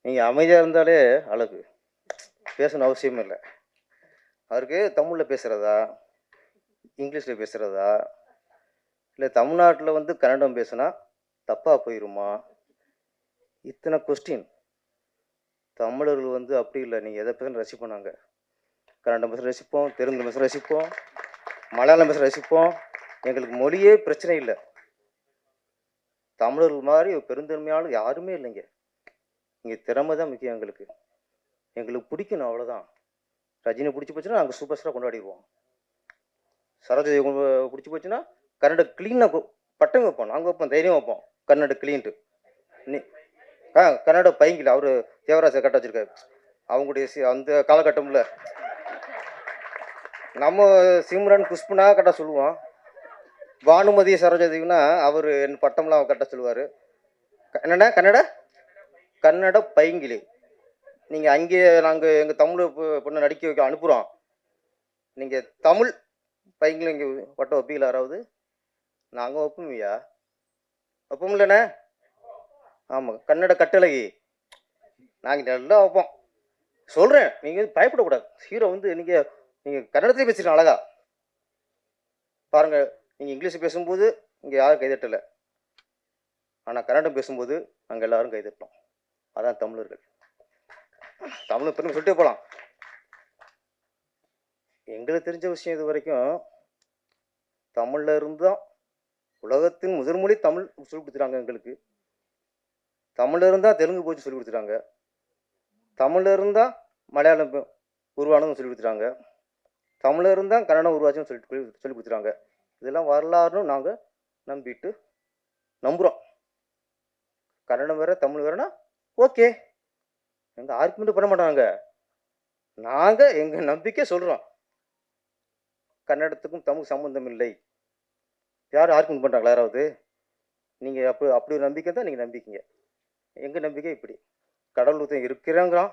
நீங்கள் அமைதியாக இருந்தாலே அழகு, பேசணும் அவசியம் இல்லை. அவருக்கு தமிழில் பேசுகிறதா, இங்கிலீஷில் பேசுகிறதா, இல்லை தமிழ்நாட்டில் வந்து கன்னடம் பேசுனா தப்பாக போயிடுமா, இத்தனை கொஸ்டின். தமிழர்கள் வந்து அப்படி இல்லை, நீங்கள் எதை பேச ரசிப்போம். நாங்கள் கன்னடம் பேச ரசிப்போம், தெலுங்கு பேச ரசிப்போம், மலையாளம் பேச ரசிப்போம். எங்களுக்கு மொழியே பிரச்சனை இல்லை. தமிழர்கள் மாதிரி பெருந்தன்மையாளர் யாருமே இல்லைங்க. இங்கே திறமை தான் முக்கியம். எங்களுக்கு பிடிக்கணும், அவ்வளோதான். ரஜினி பிடிச்சி போச்சுன்னா நாங்கள் சூப்பர் ஸ்டாராக கொண்டாடிடுவோம். சரோஜதேவி பிடிச்சி போச்சுன்னா கன்னட க்ளீனாக பட்டம் வைப்போம். நாங்கள் வைப்போம், தைரியம் வைப்போம். கன்னட க்ளீன்ட்டு நீ கன்னட பைங்கில் அவர் தேவராஜை கட்ட வச்சுருக்காரு. அவங்களுடைய அந்த காலகட்டமில் நம்ம சிம்ரன் குஷ்புனா கட்ட சொல்லுவோம். பானுமதி சரோஜதேவினா அவர் என் பட்டம்லாம் கட்ட சொல்லுவார். என்னடா கன்னட பைங்கிலி. நீங்கள் அங்கேயே நாங்கள் எங்கள் தமிழ் பொண்ணை நடிக்க வைக்க அனுப்புகிறோம். நீங்கள் தமிழ் பைங்கிலி இங்கே பட்டம் வைப்பீங்களா யாராவது? நாங்கள் வைப்போம்யா, வைப்போம் இல்லைண்ணே? ஆமாம், கன்னட கட்டளகி நாங்கள் நல்லா வைப்போம். சொல்கிறேன், நீங்கள் பயப்படக்கூடாது. ஹீரோ வந்து நீங்கள் கன்னடத்தையும் பேசுகிறீங்க அழகா. பாருங்கள், நீங்கள் இங்கிலீஷ் பேசும்போது இங்கே யாரும் கைதட்டலை, ஆனால் கன்னடம் பேசும்போது நாங்கள் எல்லோரும் கைதட்டோம். அதான் தமிழர்கள். தமிழ் பெருமை சொல்லிட்டே போகலாம். எங்களுக்கு தெரிஞ்ச விஷயம் இது வரைக்கும் தமிழில் இருந்தால் உலகத்தின் முதன்மொழி தமிழ் சொல்லி கொடுத்துட்டாங்க. எங்களுக்கு தமிழில் இருந்தால் தெலுங்கு போச்சு சொல்லி கொடுத்துட்டாங்க. தமிழில் இருந்தால் மலையாளம் உருவானதும் சொல்லி கொடுத்துட்டாங்க. தமிழில் இருந்தால் கன்னடம் உருவாச்சுன்னு சொல்லி கொடுத்துட்டாங்க. இதெல்லாம் வரலாறுன்னு நாங்கள் நம்புகிறோம். கன்னடம் வேறு தமிழ் வேறுனா ஓகே, எங்கள் ஆர்குமெண்ட் பண்ண மாட்டாங்க. நாங்கள் எங்கள் நம்பிக்கை சொல்கிறோம். கன்னடத்துக்கும் தமிழ் சம்மந்தம் இல்லை. யார் ஆர்குமெண்ட் பண்ணுறாங்களா யாராவது? நீங்கள் அப்படி ஒரு நம்பிக்கை தான் நீங்கள் நம்பிக்கீங்க. எங்கள் நம்பிக்கை இப்படி. கடவுள் ஒருத்தன் இருக்கிறாங்கிறான்,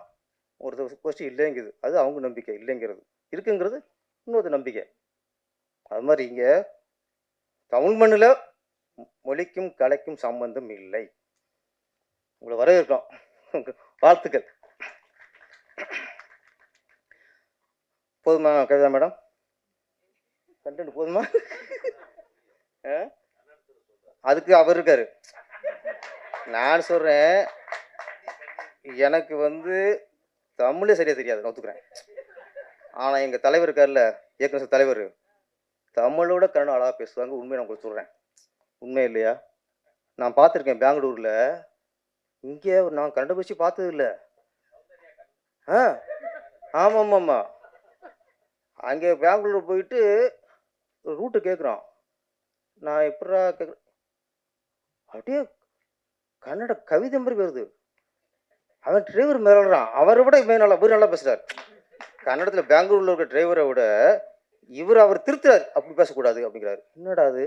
ஒரு கொஸ்டின் இல்லைங்குது, அது அவங்க நம்பிக்கை. இல்லைங்கிறது இருக்குங்கிறது இன்னொரு நம்பிக்கை. அது மாதிரி இங்கே தமிழ் மண்ணில் மொழிக்கும் கலைக்கும் சம்பந்தம் இல்லை. உங்களை வரவேற்கிறோம், வாழ்த்துக்கள். போதுமா கவிதா மேடம்? கண்டென்ட் போதுமா? அதுக்கு அவர் இருக்காரு. நான் சொல்கிறேன், எனக்கு வந்து தமிழே சரியாக தெரியாது, ஒத்துக்கிறேன். ஆனால் எங்கள் தலைவர் இருக்கார்ல, இயக்குனர் தலைவர், தமிழோட கன்னடம் அழகாக பேசுவாங்க. உண்மையை நான் உங்களுக்கு சொல்கிறேன். உண்மை இல்லையா? நான் பார்த்துருக்கேன் பெங்களூரில். இங்கே நான் கன்னடம் பேசி பார்த்தது இல்லை. ஆமாம். அங்கே பெங்களூர் போயிட்டு ரூட்டு கேட்குறான். நான் எப்படா கேட்குறேன், அப்படியே கன்னட கவிதை மாதிரி வருது. அவன் டிரைவர் மேலாடுறான். அவரை விட இவன் நல்லா பேசுகிறார். கன்னடத்தில் பெங்களூரில் இருக்க டிரைவரை விட அவர் திருத்துறாரு, அப்படி பேசக்கூடாது அப்படிங்கிறாரு. என்னடா அது?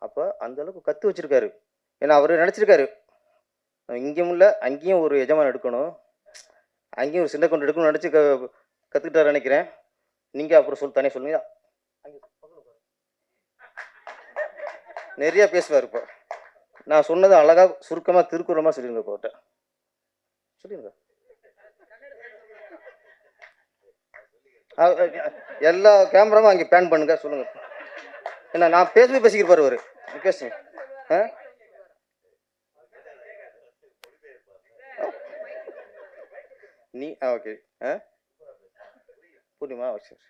அப்போ அந்த அளவுக்கு கற்று வச்சிருக்காரு. ஏன்னா அவர் நினச்சிருக்காரு, இங்கேயும் இல்லை அங்கேயும் ஒரு எஜமான் எடுக்கணும், அங்கேயும் ஒரு சின்ன கொண்டு எடுக்கணும்னு நினச்சி கற்றுக்கிட்டாரு நினைக்கிறேன். நீங்கள் அப்புறம் தனியாக சொல்லுங்க. நிறையா பேசுவார். இப்போ நான் சொன்னது அழகாக சுருக்கமாக திருக்குறமாக சொல்லிடுங்க. போட்ட சொல்லிடுங்க. எல்லா கேமராவும் அங்கே பேன் பண்ணுங்க, சொல்லுங்க. ஏன்னா நான் பேசிக்கிட்டு பாரு பேசுங்க. நீ ஓகே புரியுமா? சரி.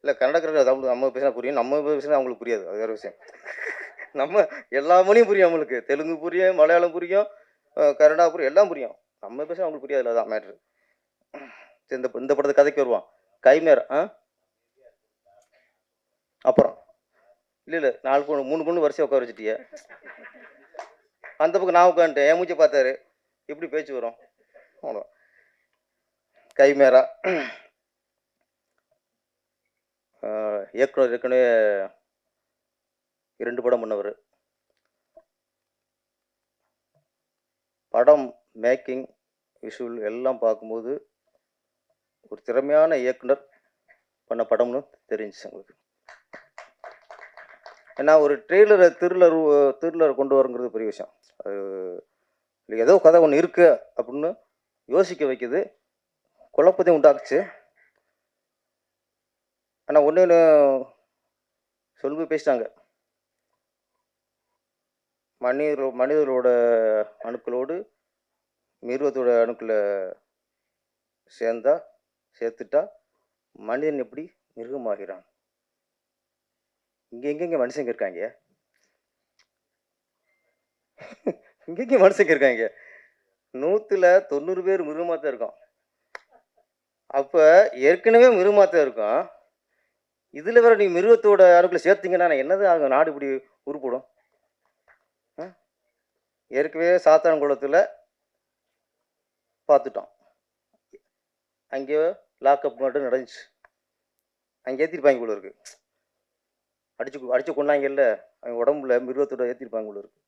இல்லை கன்னடக்காரர் தமிழ் நம்ம பேசினா புரியும், நம்ம பேசினா அவங்களுக்கு புரியாது. அது வேறு விஷயம். நம்ம எல்லா மொழியும் புரியும் அவங்களுக்கு. தெலுங்கு புரியும், மலையாளம் புரியும், கன்னடா புரியும், எல்லாம் புரியும். நம்ம பேசினா அவங்களுக்கு புரியாது. இல்லை தான் மேட்ரு. இந்த படத்தை கதைக்கு வருவான் கைமேரா. அப்புறம் இல்லை 4 பொண்ணு 3 பொண்ணு வரிசையாக உட்கார வச்சுட்டிய. அந்த பக்கம் நான் உட்காந்துட்டேன். என் மூச்சை பார்த்தாரு. எப்படி பேச்சு வரும்? அவ்வளோ கைமேரா. இயக்குனர் ஏற்கனவே 2 படம் பண்ணவர். படம் மேக்கிங் விஷுவல் எல்லாம் பார்க்கும்போது ஒரு திறமையான இயக்குனர் பண்ண படம்னு தெரிஞ்சிச்சு எங்களுக்கு. ஏன்னா ஒரு த்ரில்லர் கொண்டு வரங்கிறது பெரிய விஷயம். அது ஏதோ கதை ஒன்று இருக்குது அப்படின்னு யோசிக்க வைக்குது, குழப்பத்தையும் உண்டாக்குச்சு. ஆனால் ஒன்று சொல்லி பேசிட்டாங்க. மனிதர்களோட அணுக்களோடு மிருகத்தோட அணுக்களை சேர்த்துட்டா மனிதன் எப்படி மிருகமாகிறான். எங்கெங்க மனுஷங்க இருக்காங்க? இங்கெங்க மனுஷங்க இருக்காங்க? 100ல் 90 பேர் மிருகமாக தான் இருக்கும். அப்போ ஏற்கனவே மிருகமாக தான் இருக்கும். இதில் வேற நீ மிருகத்தோட அணுக்களை சேர்த்தீங்கன்னா என்னது ஆகும்? நாடு இப்படி உருப்படும். ஏற்கனவே சாத்தான்குளத்தில் பார்த்துட்டோம். அங்கேயோ லாக்அப் மட்டும் நடந்துச்சு. அங்கே ஏற்றிருப்பாங்க போல இருக்கு. அடிச்சு கொண்டாங்கல்ல, அவங்க உடம்புல மிருகத்தோட ஏற்றிருப்பாங்க போல இருக்கு.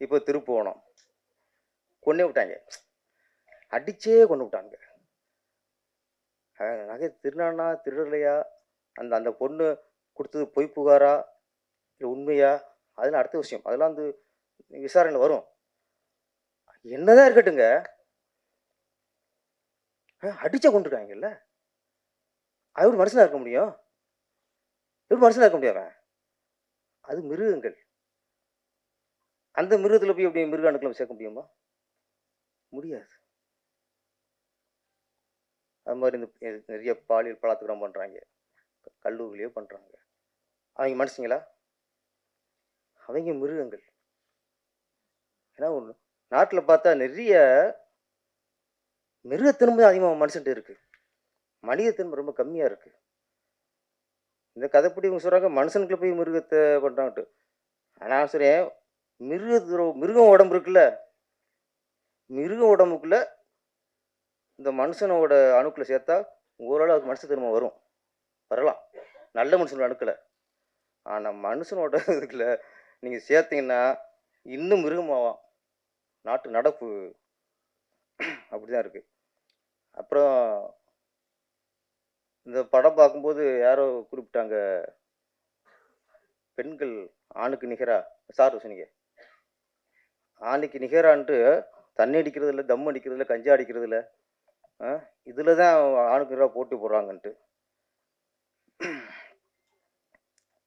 இப்போ திருப்புவனம் கொண்டே விட்டாங்க, அடிச்சே கொண்டு விட்டாங்க. நகை திருநானா திருடலையா, அந்த பொண்ணு கொடுத்தது பொய் புகாரா இல்லை உண்மையா, அதெல்லாம் அடுத்த விஷயம். அதெல்லாம் வந்து விசாரணையில் வரும். என்னதான் இருக்கட்டுங்க, அடிச்ச கொண்டுருக்காங்கல்ல, அது எப்படி மனுஷனாக இருக்க முடியும்? எப்படி மனுஷனாக இருக்க முடியாம? அது மிருகங்கள். அந்த மிருகத்தில் போய் எப்படி மிருக அணுக்களை சேர்க்க முடியுமா? முடியாது. அது மாதிரி இந்த நிறைய பாலியல் பலாத்காரம் பண்ணுறாங்க, கல்லூரிலேயே பண்ணுறாங்க. அவங்க மனுஷங்களா? அவங்க மிருகங்கள். ஏன்னா ஒன்று நாட்டில் பார்த்தா நிறைய மிருகத்தன்மை அதிகமாக மனுஷன்ட்டு இருக்குது, மனிதத்தன்மை ரொம்ப கம்மியாக இருக்குது. இந்த கதைப்படி இவங்க சொல்கிறாங்க மனுஷனுக்குள்ள போய் மிருகத்தை பண்ணுறாங்கட்டு. ஆனால் சரி, மிருகம் உடம்பு இருக்குல்ல, மிருகம் உடம்புக்குள்ள இந்த மனுஷனோட அணுக்களை சேர்த்தா ஓரளவு மனுஷத்தன்மை வரலாம், நல்ல மனுஷனோட அணுக்களை. ஆனால் மனுஷனோட இதுக்குள்ள நீங்கள் சேர்த்தீங்கன்னா இன்னும் மிருகமாவாம். நாட்டு நடப்பு அப்படிதான் இருக்குது. அப்புறம் இந்த படம் பார்க்கும்போது யாரோ குறிப்பிட்டாங்க, பெண்கள் ஆணுக்கு நிகரா, சார் சொன்னீங்க, ஆணுக்கு நிகரான்ட்டு தண்ணி அடிக்கிறது இல்லை, தம் அடிக்கிறது இல்லை, கஞ்சா அடிக்கிறது இல்லை, இதில் தான் ஆணுக்கு நிகராக போட்டி போடுறாங்கன்ட்டு.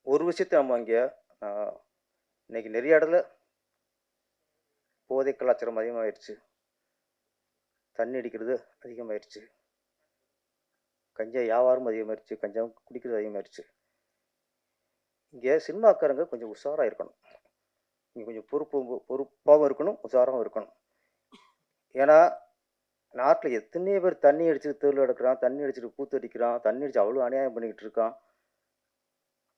ஒரு விஷயத்தை நம்ம இங்கே இன்னைக்கு நிறைய இடத்துல போதை கலாச்சாரம் அதிகமாகிடுச்சு, தண்ணி அடிக்கிறது அதிகமாகிடுச்சு, கஞ்சா வியாபாரம் அதிகமாகிடுச்சு, கஞ்சா குடிக்கிறது அதிகமாகிடுச்சு. இங்கே சினிமாக்காரங்க கொஞ்சம் உஷாராக இருக்கணும், இங்கே கொஞ்சம் பொறுப்பாகவும் இருக்கணும், உஷாராகவும் இருக்கணும். ஏன்னா நாட்டில் எத்தனையோ பேர் தண்ணி அடிச்சுட்டு தெருவில் எடுக்கிறான், தண்ணி அடிச்சுட்டு கூத்து அடிக்கிறான், தண்ணி அடிச்சு அவ்வளோ அநியாயம் பண்ணிக்கிட்டு இருக்கான்.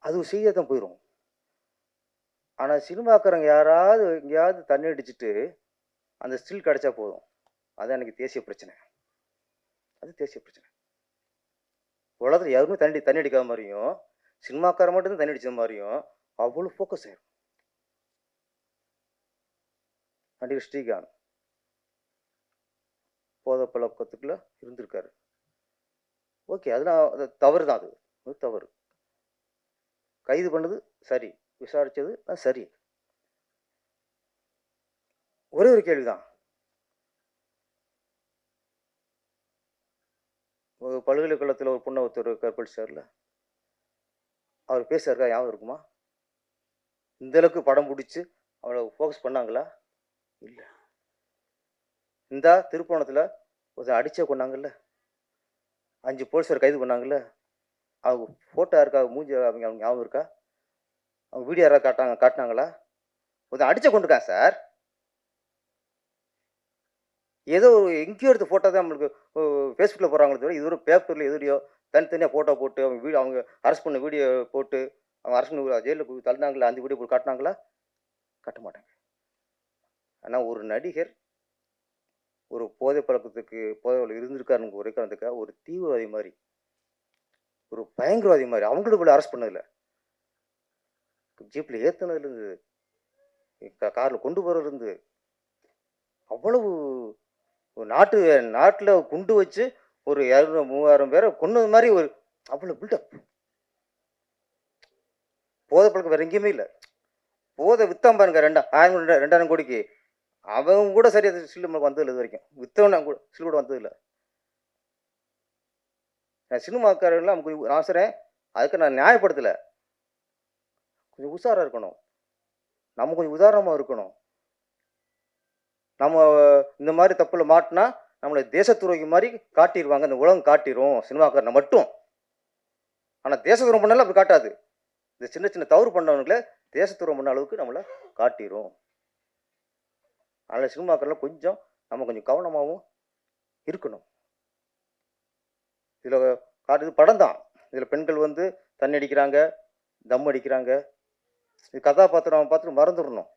அது செய்ய தான் போயிடும். ஆனால் சினிமாக்காரங்க யாராவது எங்கேயாவது தண்ணி அடிச்சுட்டு அந்த ஸ்டில் கிடச்சா போதும், அதுதான் எனக்கு தேசிய பிரச்சனை. அது தேசிய பிரச்சனை. உலகத்தில் யாருமே தண்ணி அடிக்காத மாதிரியும், சினிமாக்காரன் மட்டும்தான் தண்ணி அடிச்ச மாதிரியும் அவ்வளோ ஃபோக்கஸ் ஆயிடும். நடிகர் ஸ்ரீகாந்த் போதை பழக்கத்துக்குள்ள இருந்திருக்காரு. ஓகே, அதெல்லாம் அது தவறு தான், அது தவறு. கைது பண்ணது சரி, விசாரிச்சது சரி. ஒரே ஒரு கேள்விதான், பல்கலைக்கழகத்தில் ஒரு பொண்ணை ஒருத்தர் கற்பழிச்சார்ல, அவர் பேசுறதா ஞாபகம் இருக்குமா? இந்த அளவுக்கு படம் பிடிச்சி அவளை ஃபோக்கஸ் பண்ணாங்களா? இல்லை. இந்த திருப்போணத்தில் ஒருத்தர் அடிச்சே கொண்டாங்கல்ல, 5 போலீஸார் கைது பண்ணாங்கல்ல, அவங்க ஃபோட்டோ இருக்கா, மூஞ்சி அவங்க ஞாபகம் இருக்கா? அவங்க வீடியோ யாராவது காட்டினாங்களா? ஒருத்தர் அடிச்ச கொண்டிருக்கான் சார். ஏதோ ஒரு எங்கேயோ எடுத்த ஃபோட்டோ தான் நம்மளுக்கு ஃபேஸ்புக்கில் போடுறாங்களே தவிர, இது ஒரு பேப்பரில் எதுலையோ தனித்தனியாக ஃபோட்டோ போட்டு அவங்க அரெஸ்ட் பண்ண வீடியோ போட்டு அவங்க அரெஸ்ட் பண்ணி ஜெயிலில் தள்ளினாங்களா, அந்த வீடியோ போட்டு காட்டினாங்களா? காட்ட மாட்டாங்க. ஆனால் ஒரு நடிகர் ஒரு போதை பழக்கத்துக்கு போதையில் இருந்திருக்காருன்னு ஒரே காரணத்துக்காக ஒரு தீவிரவாதி மாதிரி, ஒரு பயங்கரவாதி மாதிரி அவங்களுக்கு அரெஸ்ட் பண்ணதில்லை, ஜீப்பில் ஏற்றுனதுலேருந்து காரில் கொண்டு போகிறதுலேருந்து அவ்வளவு நாட்டில் குண்டு வச்சு ஒரு 200-3000 பேரை கொன்னது மாதிரி ஒரு அவ்வளோ பில்டப். போதை பழக்கம் வேற எங்கேயுமே இல்லை. போதை வித்தான் பாருங்க, 2000 கோடிக்கு அவன் கூட சரி அது ஸ்டில் நம்மளுக்கு வந்ததில்லை இது வரைக்கும். வித்தவன் கூட ஸ்டில் கூட வந்ததில்லை. நான் சினிமாக்காரங்களாம் கொஞ்சம் நான் சொல்கிறேன், அதுக்கு நான் நியாயப்படுத்தலை. கொஞ்சம் உஷாராக இருக்கணும். நம்ம கொஞ்சம் உதாரணமாக இருக்கணும். நம்ம இந்த மாதிரி தப்பில் மாட்டினா நம்மளை தேச துரோகி மாதிரி காட்டிடுவாங்க, இந்த உலகம் காட்டிடும் சினிமாக்காரனை மட்டும். ஆனால் தேச துரோகம் பண்ணாலும் அப்படி காட்டாது. இந்த சின்ன சின்ன தவறு பண்ணவங்கள தேச துரோகம் பண்ண அளவுக்கு நம்மளை காட்டிடும். அதனால் சினிமாக்காரெல்லாம் கொஞ்சம் நம்ம கொஞ்சம் கவனமாகவும் இருக்கணும். இதில் காட்டுது படம் தான். இதில் பெண்கள் வந்து தண்ணி அடிக்கிறாங்க, தம் அடிக்கிறாங்க. இது கதாபாத்திரம் பார்த்துட்டு மறந்துடணும்.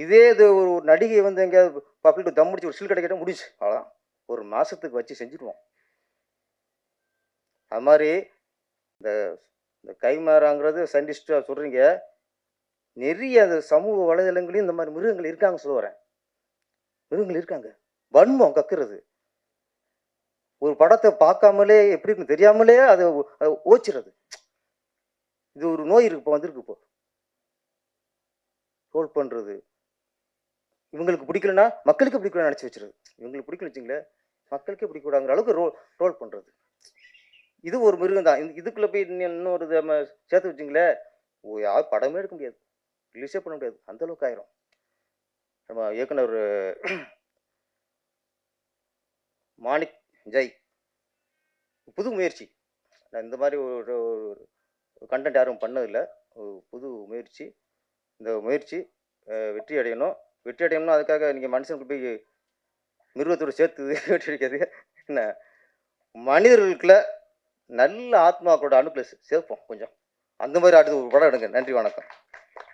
இதே இது ஒரு நடிகை வந்து எங்கேயாவது பப்ளிக் தம் அடிச்சு ஒரு சில் கிடைக்கிட்ட முடிச்சு அவ்வளோதான். ஒரு மாதத்துக்கு வச்சு செஞ்சுடுவோம். அது மாதிரி இந்த இந்த கைமாறாங்கிறது சயின்டிஸ்டாக சொல்கிறீங்க. நிறைய அந்த சமூக வலைதளங்களையும் இந்த மாதிரி மிருகங்கள் இருக்காங்க சொல்ல வரேன். மிருகங்கள் இருக்காங்க. வன்மம் கக்குறது. ஒரு படத்தை பார்க்காமலே எப்படி இருக்குன்னு தெரியாமலே அதை ஓச்சிறது. இது ஒரு நோய் இருக்கு, இப்போ வந்திருக்கு. இப்போ ரோல் பண்ணுறது இவங்களுக்கு பிடிக்கலன்னா மக்களுக்கு பிடிக்கலன்னு நினச்சி வச்சுருது. இவங்களுக்கு பிடிக்கல வச்சுங்களேன், மக்களுக்கே பிடிக்கூடாங்கிற அளவுக்கு ரோல் பண்ணுறது. இது ஒரு மிருகம் தான். இதுக்குள்ளே போய் இன்னொரு நம்ம சேர்த்து வச்சுங்களேன், யாரும் படமே எடுக்க முடியாது, ரிலீஸே பண்ண முடியாது, அந்தளவுக்கு ஆயிரும். நம்ம இயக்குனர் மாணிக் ஜெய் புது முயற்சி. நான் இந்த மாதிரி ஒரு கண்டென்ட் யாரும் பண்ணதில்லை. ஒரு புது முயற்சி. இந்த முயற்சி வெற்றி அடையணும். வெற்றி அடையணும்னா அதுக்காக நீங்கள் மனுஷனுக்கு போய் மிருகத்தோடு சேர்த்து வெற்றி அடிக்காது. என்ன, மனிதர்களுக்குள்ள நல்ல ஆத்மாக்களோட அணுக்களை சேர்ப்போம் கொஞ்சம். அந்த மாதிரி அடுத்து ஒரு படம் எடுங்க. நன்றி, வணக்கம்.